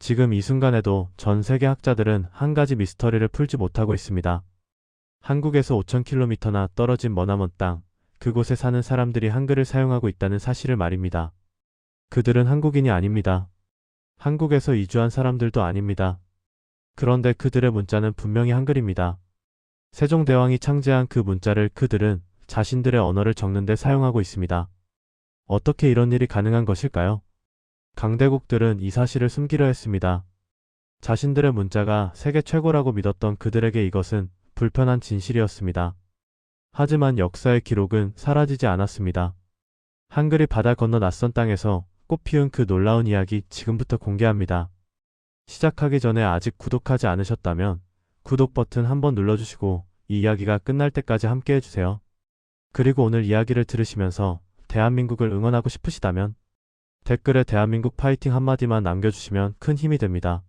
지금 이 순간에도 전 세계 학자들은 한 가지 미스터리를 풀지 못하고 있습니다. 한국에서 5,000km나 떨어진 머나먼 땅, 그곳에 사는 사람들이 한글을 사용하고 있다는 사실을 말입니다. 그들은 한국인이 아닙니다. 한국에서 이주한 사람들도 아닙니다. 그런데 그들의 문자는 분명히 한글입니다. 세종대왕이 창제한 그 문자를 그들은 자신들의 언어를 적는 데 사용하고 있습니다. 어떻게 이런 일이 가능한 것일까요? 강대국들은 이 사실을 숨기려 했습니다. 자신들의 문자가 세계 최고라고 믿었던 그들에게 이것은 불편한 진실이었습니다. 하지만 역사의 기록은 사라지지 않았습니다. 한글이 바다 건너 낯선 땅에서 꽃 피운 그 놀라운 이야기 지금부터 공개합니다. 시작하기 전에 아직 구독하지 않으셨다면 구독 버튼 한번 눌러주시고 이 이야기가 끝날 때까지 함께 해주세요. 그리고 오늘 이야기를 들으시면서 대한민국을 응원하고 싶으시다면 댓글에 대한민국 파이팅 한마디만 남겨주시면 큰 힘이 됩니다.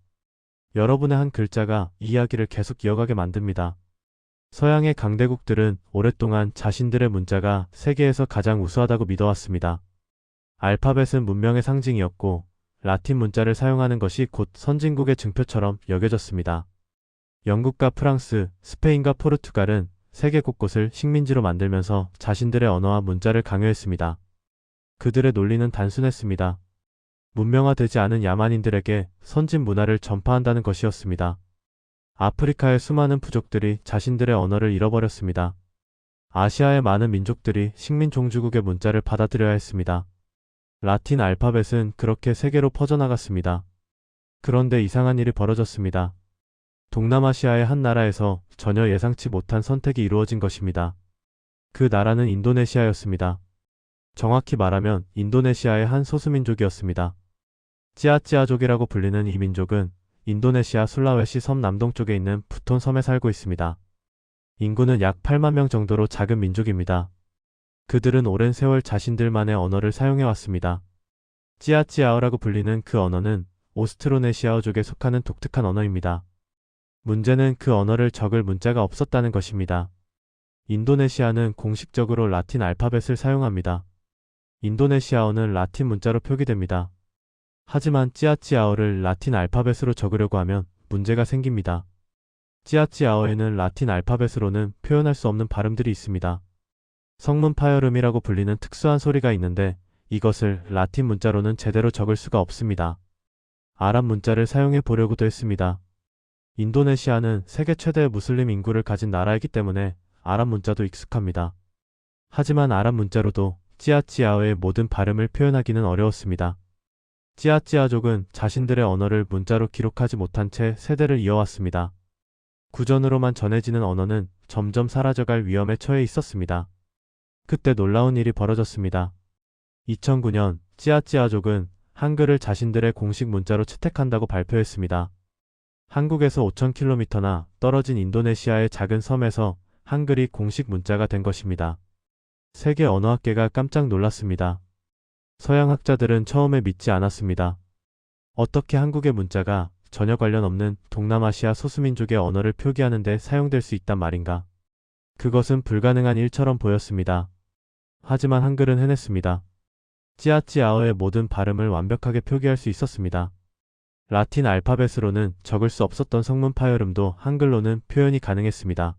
여러분의 한 글자가 이 이야기를 계속 이어가게 만듭니다. 서양의 강대국들은 오랫동안 자신들의 문자가 세계에서 가장 우수하다고 믿어왔습니다. 알파벳은 문명의 상징이었고 라틴 문자를 사용하는 것이 곧 선진국의 증표처럼 여겨졌습니다. 영국과 프랑스, 스페인과 포르투갈은 세계 곳곳을 식민지로 만들면서 자신들의 언어와 문자를 강요했습니다. 그들의 논리는 단순했습니다. 문명화되지 않은 야만인들에게 선진 문화를 전파한다는 것이었습니다. 아프리카의 수많은 부족들이 자신들의 언어를 잃어버렸습니다. 아시아의 많은 민족들이 식민 종주국의 문자를 받아들여야 했습니다. 라틴 알파벳은 그렇게 세계로 퍼져나갔습니다. 그런데 이상한 일이 벌어졌습니다. 동남아시아의 한 나라에서 전혀 예상치 못한 선택이 이루어진 것입니다. 그 나라는 인도네시아였습니다. 정확히 말하면 인도네시아의 한 소수민족이었습니다. 찌아찌아족이라고 불리는 이 민족은 인도네시아 술라웨시 섬 남동쪽에 있는 부톤 섬에 살고 있습니다. 인구는 약 8만 명 정도로 작은 민족입니다. 그들은 오랜 세월 자신들만의 언어를 사용해왔습니다. 찌아찌아어라고 불리는 그 언어는 오스트로네시아어족에 속하는 독특한 언어입니다. 문제는 그 언어를 적을 문자가 없었다는 것입니다. 인도네시아는 공식적으로 라틴 알파벳을 사용합니다. 인도네시아어는 라틴 문자로 표기됩니다. 하지만 찌아찌아어를 라틴 알파벳으로 적으려고 하면 문제가 생깁니다. 찌아찌아어에는 라틴 알파벳으로는 표현할 수 없는 발음들이 있습니다. 성문 파열음이라고 불리는 특수한 소리가 있는데 이것을 라틴 문자로는 제대로 적을 수가 없습니다. 아랍 문자를 사용해 보려고도 했습니다. 인도네시아는 세계 최대의 무슬림 인구를 가진 나라이기 때문에 아랍 문자도 익숙합니다. 하지만 아랍 문자로도 찌아찌아어의 모든 발음을 표현하기는 어려웠습니다. 찌아찌아족은 자신들의 언어를 문자로 기록하지 못한 채 세대를 이어왔습니다. 구전으로만 전해지는 언어는 점점 사라져갈 위험에 처해 있었습니다. 그때 놀라운 일이 벌어졌습니다. 2009년 찌아찌아족은 한글을 자신들의 공식 문자로 채택한다고 발표했습니다. 한국에서 5,000km나 떨어진 인도네시아의 작은 섬에서 한글이 공식 문자가 된 것입니다. 세계 언어학계가 깜짝 놀랐습니다. 서양 학자들은 처음에 믿지 않았습니다. 어떻게 한국의 문자가 전혀 관련 없는 동남아시아 소수민족의 언어를 표기하는 데 사용될 수 있단 말인가? 그것은 불가능한 일처럼 보였습니다. 하지만 한글은 해냈습니다. 찌아찌아어의 모든 발음을 완벽하게 표기할 수 있었습니다. 라틴 알파벳으로는 적을 수 없었던 성문 파열음도 한글로는 표현이 가능했습니다.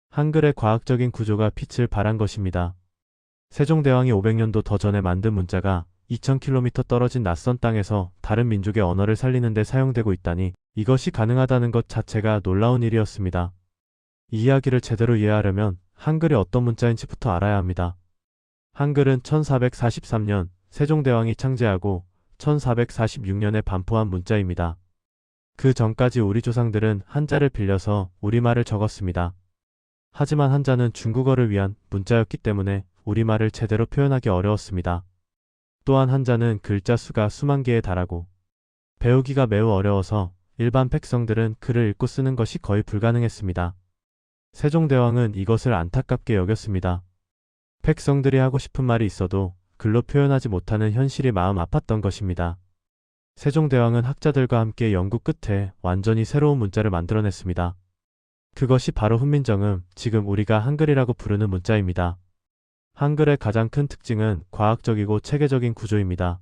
한글의 과학적인 구조가 빛을 발한 것입니다. 세종대왕이 500년도 더 전에 만든 문자가 2,000km 떨어진 낯선 땅에서 다른 민족의 언어를 살리는 데 사용되고 있다니 이것이 가능하다는 것 자체가 놀라운 일이었습니다. 이 이야기를 제대로 이해하려면 한글이 어떤 문자인지부터 알아야 합니다. 한글은 1443년 세종대왕이 창제하고 1446년에 반포한 문자입니다. 그 전까지 우리 조상들은 한자를 빌려서 우리말을 적었습니다. 하지만 한자는 중국어를 위한 문자였기 때문에 우리말을 제대로 표현하기 어려웠습니다. 또한 한자는 글자 수가 수만 개에 달하고 배우기가 매우 어려워서 일반 백성들은 글을 읽고 쓰는 것이 거의 불가능했습니다. 세종대왕은 이것을 안타깝게 여겼습니다. 백성들이 하고 싶은 말이 있어도 글로 표현하지 못하는 현실이 마음 아팠던 것입니다. 세종대왕은 학자들과 함께 연구 끝에 완전히 새로운 문자를 만들어냈습니다. 그것이 바로 훈민정음, 지금 우리가 한글이라고 부르는 문자입니다. 한글의 가장 큰 특징은 과학적이고 체계적인 구조입니다.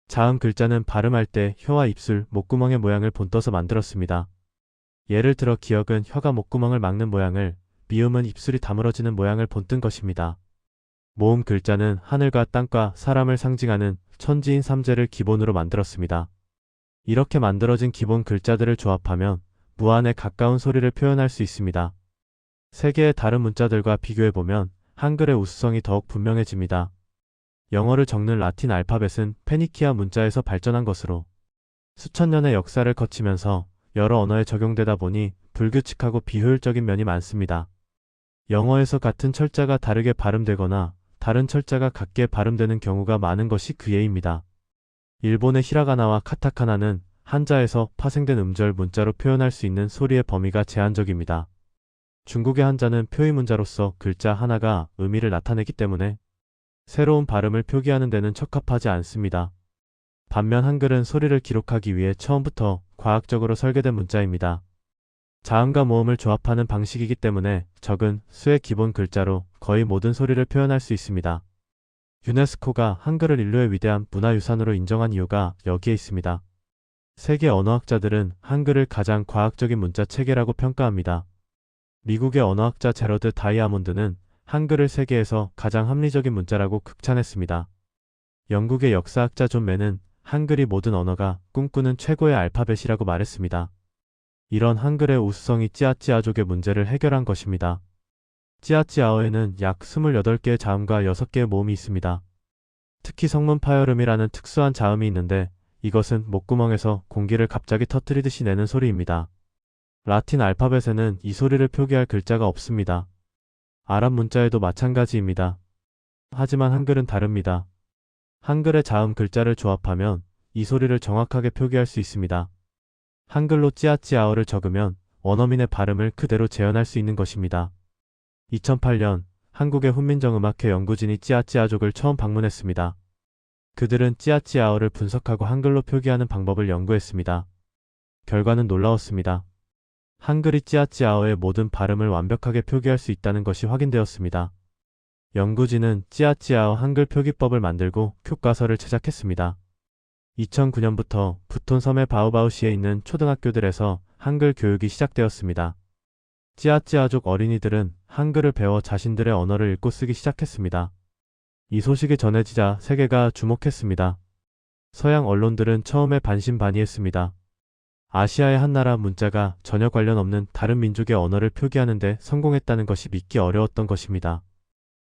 자음 글자는 발음할 때 혀와 입술, 목구멍의 모양을 본떠서 만들었습니다. 예를 들어 기역은 혀가 목구멍을 막는 모양을, 미음은 입술이 다물어지는 모양을 본뜬 것입니다. 모음 글자는 하늘과 땅과 사람을 상징하는 천지인 삼재를 기본으로 만들었습니다. 이렇게 만들어진 기본 글자들을 조합하면 무한에 가까운 소리를 표현할 수 있습니다. 세 개의 다른 문자들과 비교해보면 한글의 우수성이 더욱 분명해집니다. 영어를 적는 라틴 알파벳은 페니키아 문자에서 발전한 것으로 수천 년의 역사를 거치면서 여러 언어에 적용되다 보니 불규칙하고 비효율적인 면이 많습니다. 영어에서 같은 철자가 다르게 발음되거나 다른 철자가 같게 발음되는 경우가 많은 것이 그 예입니다. 일본의 히라가나와 카타카나는 한자에서 파생된 음절 문자로 표현할 수 있는 소리의 범위가 제한적입니다. 중국의 한자는 표의 문자로서 글자 하나가 의미를 나타내기 때문에 새로운 발음을 표기하는 데는 적합하지 않습니다. 반면 한글은 소리를 기록하기 위해 처음부터 과학적으로 설계된 문자입니다. 자음과 모음을 조합하는 방식이기 때문에 적은 수의 기본 글자로 거의 모든 소리를 표현할 수 있습니다. 유네스코가 한글을 인류의 위대한 문화유산으로 인정한 이유가 여기에 있습니다. 세계 언어학자들은 한글을 가장 과학적인 문자 체계라고 평가합니다. 미국의 언어학자 제러드 다이아몬드는 한글을 세계에서 가장 합리적인 문자라고 극찬했습니다. 영국의 역사학자 존 맨은 한글이 모든 언어가 꿈꾸는 최고의 알파벳이라고 말했습니다. 이런 한글의 우수성이 찌아찌아족의 문제를 해결한 것입니다. 찌아찌아어에는 약 28개의 자음과 6개의 모음이 있습니다. 특히 성문 파열음이라는 특수한 자음이 있는데 이것은 목구멍에서 공기를 갑자기 터뜨리듯이 내는 소리입니다. 라틴 알파벳에는 이 소리를 표기할 글자가 없습니다. 아랍 문자에도 마찬가지입니다. 하지만 한글은 다릅니다. 한글의 자음 글자를 조합하면 이 소리를 정확하게 표기할 수 있습니다. 한글로 찌아찌아어를 적으면 원어민의 발음을 그대로 재현할 수 있는 것입니다. 2008년 한국의 훈민정음악회 연구진이 찌아찌아족을 처음 방문했습니다. 그들은 찌아찌아어를 분석하고 한글로 표기하는 방법을 연구했습니다. 결과는 놀라웠습니다. 한글이 찌아찌아어의 모든 발음을 완벽하게 표기할 수 있다는 것이 확인되었습니다. 연구진은 찌아찌아어 한글 표기법을 만들고 교과서를 제작했습니다. 2009년부터 부톤 섬의 바우바우시에 있는 초등학교들에서 한글 교육이 시작되었습니다. 찌아찌아족 어린이들은 한글을 배워 자신들의 언어를 읽고 쓰기 시작했습니다. 이 소식이 전해지자 세계가 주목했습니다. 서양 언론들은 처음에 반신반의했습니다. 아시아의 한 나라 문자가 전혀 관련 없는 다른 민족의 언어를 표기하는데 성공했다는 것이 믿기 어려웠던 것입니다.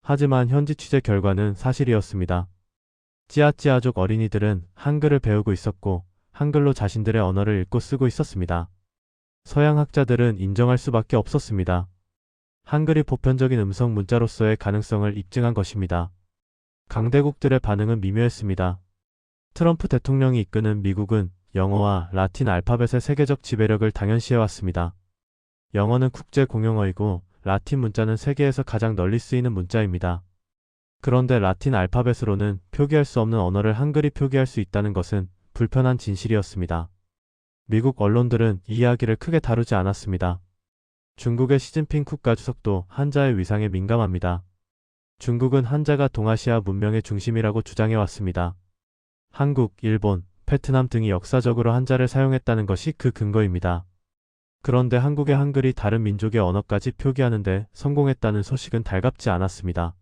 하지만 현지 취재 결과는 사실이었습니다. 찌아찌아족 어린이들은 한글을 배우고 있었고 한글로 자신들의 언어를 읽고 쓰고 있었습니다. 서양 학자들은 인정할 수밖에 없었습니다. 한글이 보편적인 음성 문자로서의 가능성을 입증한 것입니다. 강대국들의 반응은 미묘했습니다. 트럼프 대통령이 이끄는 미국은 영어와 라틴 알파벳의 세계적 지배력을 당연시해왔습니다. 영어는 국제 공용어이고 라틴 문자는 세계에서 가장 널리 쓰이는 문자입니다. 그런데 라틴 알파벳으로는 표기할 수 없는 언어를 한글이 표기할 수 있다는 것은 불편한 진실이었습니다. 미국 언론들은 이 이야기를 크게 다루지 않았습니다. 중국의 시진핑 국가주석도 한자의 위상에 민감합니다. 중국은 한자가 동아시아 문명의 중심이라고 주장해왔습니다. 한국, 일본, 베트남 등이 역사적으로 한자를 사용했다는 것이 그 근거입니다. 그런데 한국의 한글이 다른 민족의 언어까지 표기하는데 성공했다는 소식은 달갑지 않았습니다.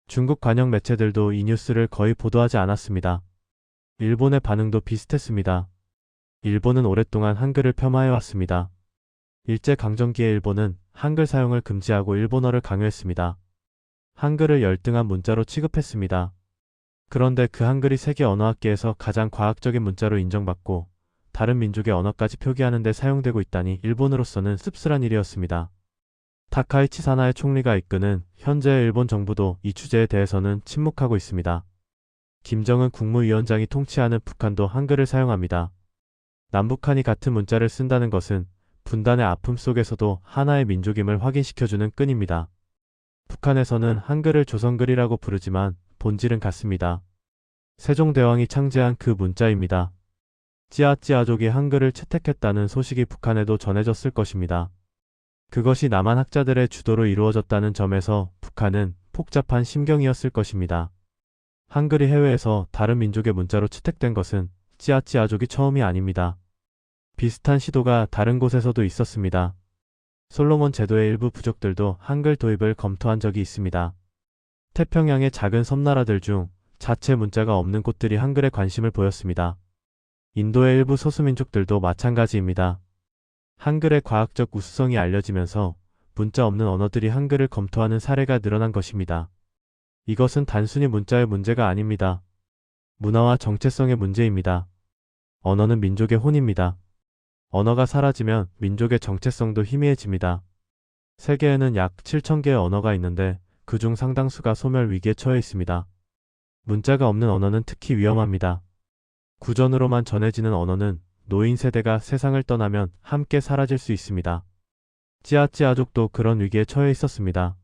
중국 관영 매체들도 이 뉴스를 거의 보도하지 않았습니다. 일본의 반응도 비슷했습니다. 일본은 오랫동안 한글을 폄하해왔습니다. 일제강점기의 일본은 한글 사용을 금지하고 일본어를 강요했습니다. 한글을 열등한 문자로 취급했습니다. 그런데 그 한글이 세계 언어학계에서 가장 과학적인 문자로 인정받고 다른 민족의 언어까지 표기하는 데 사용되고 있다니 일본으로서는 씁쓸한 일이었습니다. 타카이치 사나에 총리가 이끄는 현재의 일본 정부도 이 주제에 대해서는 침묵하고 있습니다. 김정은 국무위원장이 통치하는 북한도 한글을 사용합니다. 남북한이 같은 문자를 쓴다는 것은 분단의 아픔 속에서도 하나의 민족임을 확인시켜주는 끈입니다. 북한에서는 한글을 조선글이라고 부르지만 본질은 같습니다. 세종대왕이 창제한 그 문자입니다. 찌아찌아족이 한글을 채택했다는 소식이 북한에도 전해졌을 것입니다. 그것이 남한 학자들의 주도로 이루어졌다는 점에서 북한은 복잡한 심경이었을 것입니다. 한글이 해외에서 다른 민족의 문자로 채택된 것은 찌아찌아족이 처음이 아닙니다. 비슷한 시도가 다른 곳에서도 있었습니다. 솔로몬 제도의 일부 부족들도 한글 도입을 검토한 적이 있습니다. 태평양의 작은 섬나라들 중 자체 문자가 없는 곳들이 한글에 관심을 보였습니다. 인도의 일부 소수민족들도 마찬가지입니다. 한글의 과학적 우수성이 알려지면서 문자 없는 언어들이 한글을 검토하는 사례가 늘어난 것입니다. 이것은 단순히 문자의 문제가 아닙니다. 문화와 정체성의 문제입니다. 언어는 민족의 혼입니다. 언어가 사라지면 민족의 정체성도 희미해집니다. 세계에는 약 7,000개의 언어가 있는데 그중 상당수가 소멸 위기에 처해 있습니다. 문자가 없는 언어는 특히 위험합니다. 구전으로만 전해지는 언어는 노인 세대가 세상을 떠나면 함께 사라질 수 있습니다. 찌아찌아족도 그런 위기에 처해 있었습니다.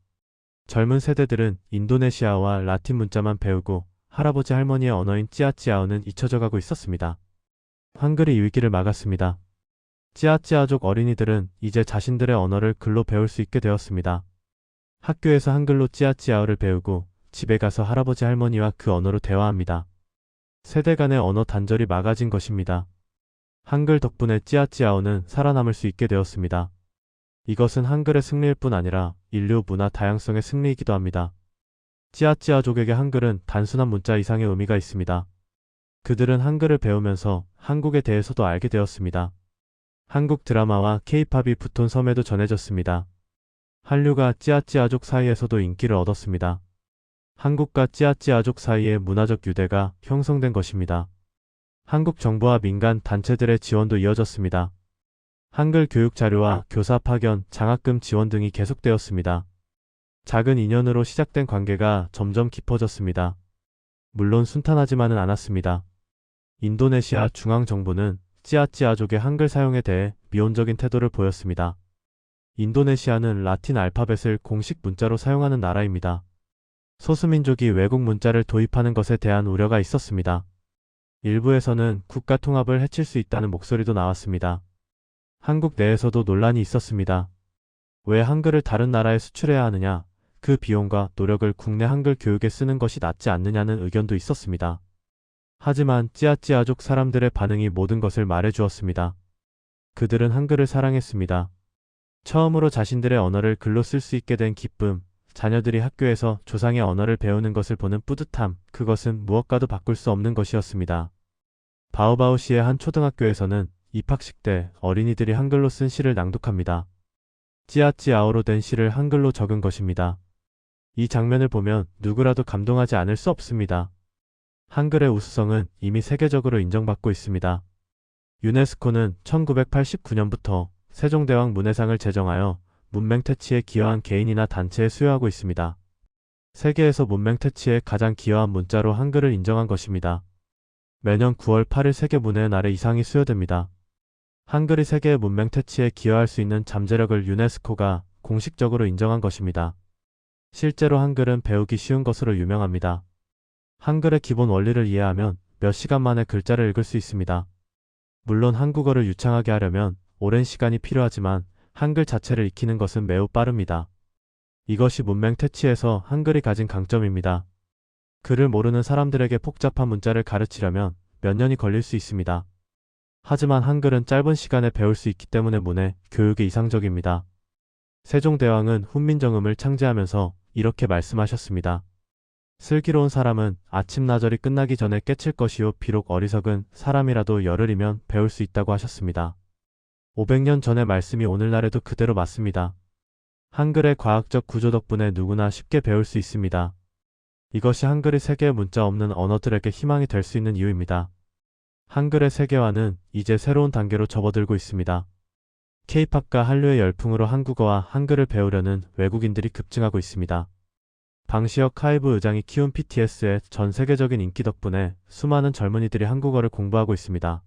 젊은 세대들은 인도네시아와 라틴 문자만 배우고 할아버지 할머니의 언어인 찌아찌아어는 잊혀져 가고 있었습니다. 한글이 이 위기를 막았습니다. 찌아찌아족 어린이들은 이제 자신들의 언어를 글로 배울 수 있게 되었습니다. 학교에서 한글로 찌아찌아어를 배우고 집에 가서 할아버지 할머니와 그 언어로 대화합니다. 세대 간의 언어 단절이 막아진 것입니다. 한글 덕분에 찌아찌아어는 살아남을 수 있게 되었습니다. 이것은 한글의 승리일 뿐 아니라 인류 문화 다양성의 승리이기도 합니다. 찌아찌아족에게 한글은 단순한 문자 이상의 의미가 있습니다. 그들은 한글을 배우면서 한국에 대해서도 알게 되었습니다. 한국 드라마와 케이팝이 붙은 섬에도 전해졌습니다. 한류가 찌아찌아족 사이에서도 인기를 얻었습니다. 한국과 찌아찌아족 사이의 문화적 유대가 형성된 것입니다. 한국 정부와 민간 단체들의 지원도 이어졌습니다. 한글 교육 자료와 교사 파견, 장학금 지원 등이 계속되었습니다. 작은 인연으로 시작된 관계가 점점 깊어졌습니다. 물론 순탄하지만은 않았습니다. 인도네시아 중앙정부는 찌아찌아족의 한글 사용에 대해 미온적인 태도를 보였습니다. 인도네시아는 라틴 알파벳을 공식 문자로 사용하는 나라입니다. 소수민족이 외국 문자를 도입하는 것에 대한 우려가 있었습니다. 일부에서는 국가 통합을 해칠 수 있다는 목소리도 나왔습니다. 한국 내에서도 논란이 있었습니다. 왜 한글을 다른 나라에 수출해야 하느냐, 그 비용과 노력을 국내 한글 교육에 쓰는 것이 낫지 않느냐는 의견도 있었습니다. 하지만 찌아찌아족 사람들의 반응이 모든 것을 말해주었습니다. 그들은 한글을 사랑했습니다. 처음으로 자신들의 언어를 글로 쓸 수 있게 된 기쁨, 자녀들이 학교에서 조상의 언어를 배우는 것을 보는 뿌듯함, 그것은 무엇과도 바꿀 수 없는 것이었습니다. 바오바오시의 한 초등학교에서는 입학식 때 어린이들이 한글로 쓴 시를 낭독합니다. 찌아찌아어로 된 시를 한글로 적은 것입니다. 이 장면을 보면 누구라도 감동하지 않을 수 없습니다. 한글의 우수성은 이미 세계적으로 인정받고 있습니다. 유네스코는 1989년부터 세종대왕 문해상을 제정하여 문맹 퇴치에 기여한 개인이나 단체에 수여하고 있습니다. 세계에서 문맹 퇴치에 가장 기여한 문자로 한글을 인정한 것입니다. 매년 9월 8일 세계 문해의 날에 이 상이 수여됩니다. 한글이 세계의 문맹 퇴치에 기여할 수 있는 잠재력을 유네스코가 공식적으로 인정한 것입니다. 실제로 한글은 배우기 쉬운 것으로 유명합니다. 한글의 기본 원리를 이해하면 몇 시간 만에 글자를 읽을 수 있습니다. 물론 한국어를 유창하게 하려면 오랜 시간이 필요하지만 한글 자체를 익히는 것은 매우 빠릅니다. 이것이 문맹 퇴치에서 한글이 가진 강점입니다. 글을 모르는 사람들에게 복잡한 문자를 가르치려면 몇 년이 걸릴 수 있습니다. 하지만 한글은 짧은 시간에 배울 수 있기 때문에 문해 교육이 이상적입니다. 세종대왕은 훈민정음을 창제하면서 이렇게 말씀하셨습니다. 슬기로운 사람은 아침나절이 끝나기 전에 깨칠 것이요 비록 어리석은 사람이라도 열흘이면 배울 수 있다고 하셨습니다. 500년 전의 말씀이 오늘날에도 그대로 맞습니다. 한글의 과학적 구조 덕분에 누구나 쉽게 배울 수 있습니다. 이것이 한글이 세계의 문자 없는 언어들에게 희망이 될 수 있는 이유입니다. 한글의 세계화는 이제 새로운 단계로 접어들고 있습니다. K-팝과 한류의 열풍으로 한국어와 한글을 배우려는 외국인들이 급증하고 있습니다. 방시혁 하이브 의장이 키운 BTS의 전 세계적인 인기 덕분에 수많은 젊은이들이 한국어를 공부하고 있습니다.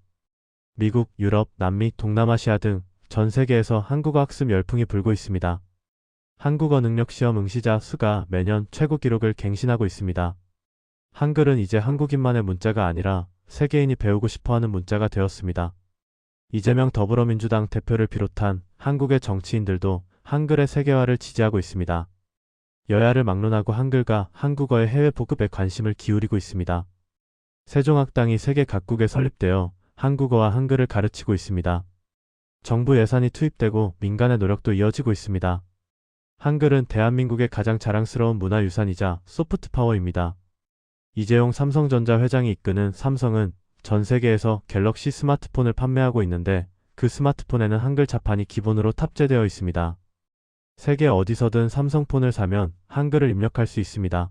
미국, 유럽, 남미, 동남아시아 등 전 세계에서 한국어 학습 열풍이 불고 있습니다. 한국어 능력 시험 응시자 수가 매년 최고 기록을 갱신하고 있습니다. 한글은 이제 한국인만의 문자가 아니라 세계인이 배우고 싶어하는 문자가 되었습니다. 이재명 더불어민주당 대표를 비롯한 한국의 정치인들도 한글의 세계화를 지지하고 있습니다. 여야를 막론하고 한글과 한국어의 해외 보급에 관심을 기울이고 있습니다. 세종학당이 세계 각국에 설립되어 한국어와 한글을 가르치고 있습니다. 정부 예산이 투입되고 민간의 노력도 이어지고 있습니다. 한글은 대한민국의 가장 자랑스러운 문화유산이자 소프트파워입니다. 이재용 삼성전자 회장이 이끄는 삼성은 전 세계에서 갤럭시 스마트폰을 판매하고 있는데 그 스마트폰에는 한글 자판이 기본으로 탑재되어 있습니다. 세계 어디서든 삼성폰을 사면 한글을 입력할 수 있습니다.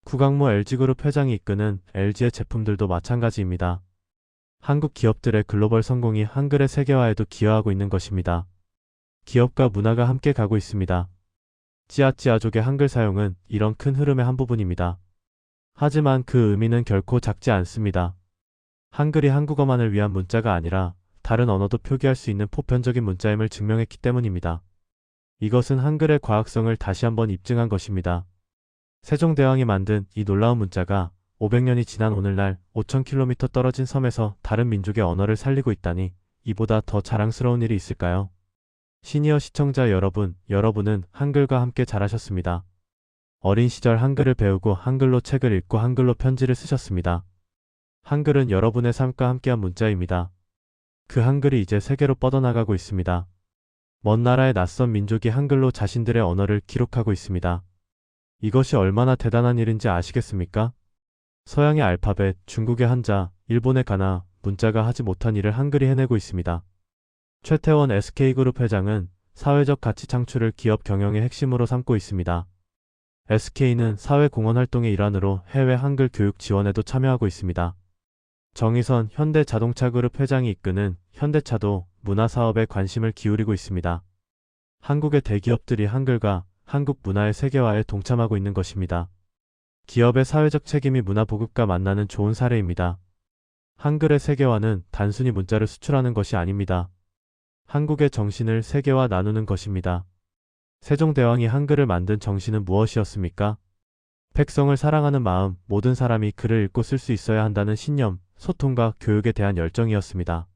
구강모 LG그룹 회장이 이끄는 LG의 제품들도 마찬가지입니다. 한국 기업들의 글로벌 성공이 한글의 세계화에도 기여하고 있는 것입니다. 기업과 문화가 함께 가고 있습니다. 찌아찌아족의 한글 사용은 이런 큰 흐름의 한 부분입니다. 하지만 그 의미는 결코 작지 않습니다. 한글이 한국어만을 위한 문자가 아니라 다른 언어도 표기할 수 있는 보편적인 문자임을 증명했기 때문입니다. 이것은 한글의 과학성을 다시 한번 입증한 것입니다. 세종대왕이 만든 이 놀라운 문자가 500년이 지난 오늘날 5,000km 떨어진 섬에서 다른 민족의 언어를 살리고 있다니 이보다 더 자랑스러운 일이 있을까요? 시니어 시청자 여러분, 여러분은 한글과 함께 자라셨습니다. 어린 시절 한글을 배우고 한글로 책을 읽고 한글로 편지를 쓰셨습니다. 한글은 여러분의 삶과 함께한 문자입니다. 그 한글이 이제 세계로 뻗어나가고 있습니다. 먼 나라의 낯선 민족이 한글로 자신들의 언어를 기록하고 있습니다. 이것이 얼마나 대단한 일인지 아시겠습니까? 서양의 알파벳, 중국의 한자, 일본의 가나, 문자가 하지 못한 일을 한글이 해내고 있습니다. 최태원 SK그룹 회장은 사회적 가치 창출을 기업 경영의 핵심으로 삼고 있습니다. SK는 사회공헌 활동의 일환으로 해외 한글 교육 지원에도 참여하고 있습니다. 정의선 현대자동차그룹 회장이 이끄는 현대차도 문화사업에 관심을 기울이고 있습니다. 한국의 대기업들이 한글과 한국 문화의 세계화에 동참하고 있는 것입니다. 기업의 사회적 책임이 문화 보급과 만나는 좋은 사례입니다. 한글의 세계화는 단순히 문자를 수출하는 것이 아닙니다. 한국의 정신을 세계화 나누는 것입니다. 세종대왕이 한글을 만든 정신은 무엇이었습니까? 백성을 사랑하는 마음, 모든 사람이 글을 읽고 쓸 수 있어야 한다는 신념, 소통과 교육에 대한 열정이었습니다.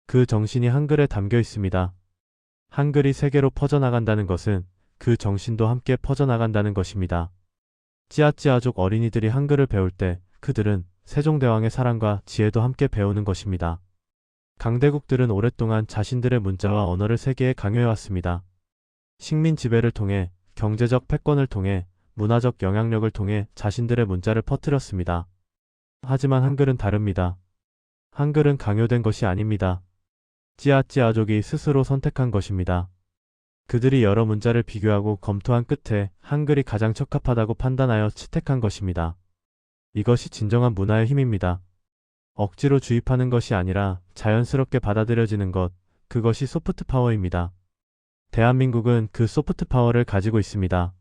그 정신이 한글에 담겨 있습니다. 한글이 세계로 퍼져나간다는 것은 그 정신도 함께 퍼져나간다는 것입니다. 찌아찌아족 어린이들이 한글을 배울 때 그들은 세종대왕의 사랑과 지혜도 함께 배우는 것입니다. 강대국들은 오랫동안 자신들의 문자와 언어를 세계에 강요해왔습니다. 식민 지배를 통해, 경제적 패권을 통해, 문화적 영향력을 통해 자신들의 문자를 퍼뜨렸습니다. 하지만 한글은 다릅니다. 한글은 강요된 것이 아닙니다. 찌아찌아족이 스스로 선택한 것입니다. 그들이 여러 문자를 비교하고 검토한 끝에 한글이 가장 적합하다고 판단하여 채택한 것입니다. 이것이 진정한 문화의 힘입니다. 억지로 주입하는 것이 아니라 자연스럽게 받아들여지는 것, 그것이 소프트 파워입니다. 대한민국은 그 소프트 파워를 가지고 있습니다.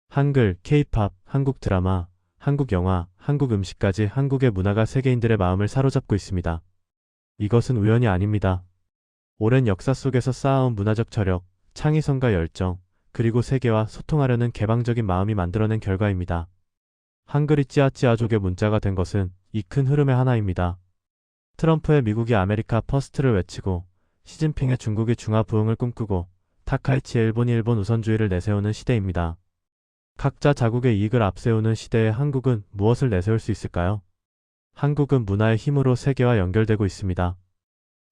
한글, K-팝, 한국 드라마, 한국 영화, 한국 음식까지 한국의 문화가 세계인들의 마음을 사로잡고 있습니다. 이것은 우연이 아닙니다. 오랜 역사 속에서 쌓아온 문화적 저력, 창의성과 열정, 그리고 세계와 소통하려는 개방적인 마음이 만들어낸 결과입니다. 한글이 찌아찌아족의 문자가 된 것은 이 큰 흐름의 하나입니다. 트럼프의 미국이 아메리카 퍼스트를 외치고 시진핑의 중국이 중화 부흥을 꿈꾸고 타카이치의 일본이 일본 우선주의를 내세우는 시대입니다. 각자 자국의 이익을 앞세우는 시대에 한국은 무엇을 내세울 수 있을까요? 한국은 문화의 힘으로 세계와 연결되고 있습니다.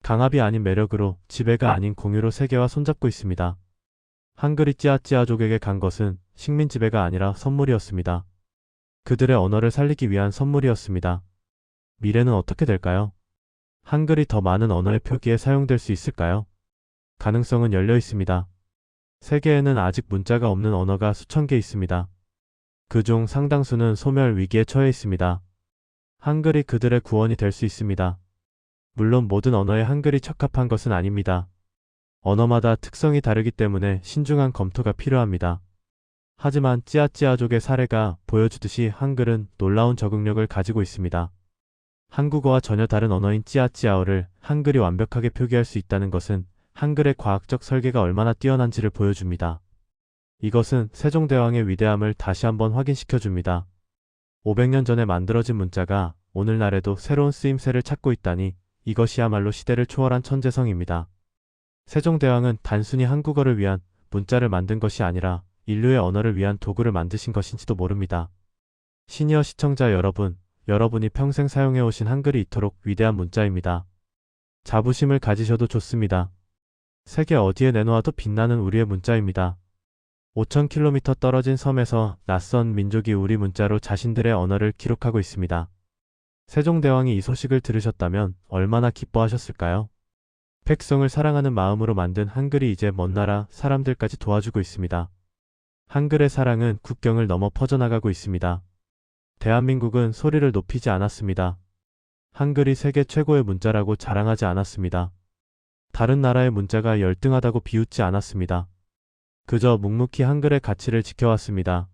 강압이 아닌 매력으로, 지배가 아닌 공유로 세계와 손잡고 있습니다. 한글이 찌아찌아족에게 간 것은 식민 지배가 아니라 선물이었습니다. 그들의 언어를 살리기 위한 선물이었습니다. 미래는 어떻게 될까요? 한글이 더 많은 언어의 표기에 사용될 수 있을까요? 가능성은 열려 있습니다. 세계에는 아직 문자가 없는 언어가 수천 개 있습니다. 그중 상당수는 소멸 위기에 처해 있습니다. 한글이 그들의 구원이 될 수 있습니다. 물론 모든 언어에 한글이 적합한 것은 아닙니다. 언어마다 특성이 다르기 때문에 신중한 검토가 필요합니다. 하지만 찌아찌아족의 사례가 보여주듯이 한글은 놀라운 적응력을 가지고 있습니다. 한국어와 전혀 다른 언어인 찌아찌아어를 한글이 완벽하게 표기할 수 있다는 것은 한글의 과학적 설계가 얼마나 뛰어난지를 보여줍니다. 이것은 세종대왕의 위대함을 다시 한번 확인시켜줍니다. 500년 전에 만들어진 문자가 오늘날에도 새로운 쓰임새를 찾고 있다니 이것이야말로 시대를 초월한 천재성입니다. 세종대왕은 단순히 한국어를 위한 문자를 만든 것이 아니라 인류의 언어를 위한 도구를 만드신 것인지도 모릅니다. 시니어 시청자 여러분, 여러분이 평생 사용해오신 한글이 이토록 위대한 문자입니다. 자부심을 가지셔도 좋습니다. 세계 어디에 내놓아도 빛나는 우리의 문자입니다. 5,000km 떨어진 섬에서 낯선 민족이 우리 문자로 자신들의 언어를 기록하고 있습니다. 세종대왕이 이 소식을 들으셨다면 얼마나 기뻐하셨을까요? 백성을 사랑하는 마음으로 만든 한글이 이제 먼 나라 사람들까지 도와주고 있습니다. 한글의 사랑은 국경을 넘어 퍼져나가고 있습니다. 대한민국은 소리를 높이지 않았습니다. 한글이 세계 최고의 문자라고 자랑하지 않았습니다. 다른 나라의 문자가 열등하다고 비웃지 않았습니다. 그저 묵묵히 한글의 가치를 지켜왔습니다.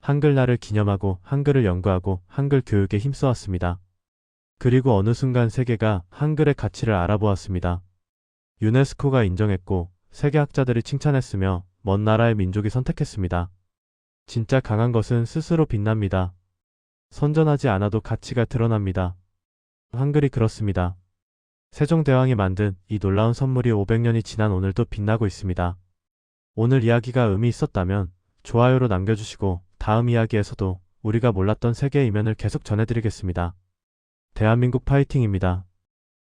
한글날을 기념하고 한글을 연구하고 한글 교육에 힘써왔습니다. 그리고 어느 순간 세계가 한글의 가치를 알아보았습니다. 유네스코가 인정했고 세계학자들이 칭찬했으며 먼 나라의 민족이 선택했습니다. 진짜 강한 것은 스스로 빛납니다. 선전하지 않아도 가치가 드러납니다. 한글이 그렇습니다. 세종대왕이 만든 이 놀라운 선물이 500년이 지난 오늘도 빛나고 있습니다. 오늘 이야기가 의미 있었다면 좋아요로 남겨주시고 다음 이야기에서도 우리가 몰랐던 세계의 이면을 계속 전해드리겠습니다. 대한민국 파이팅입니다.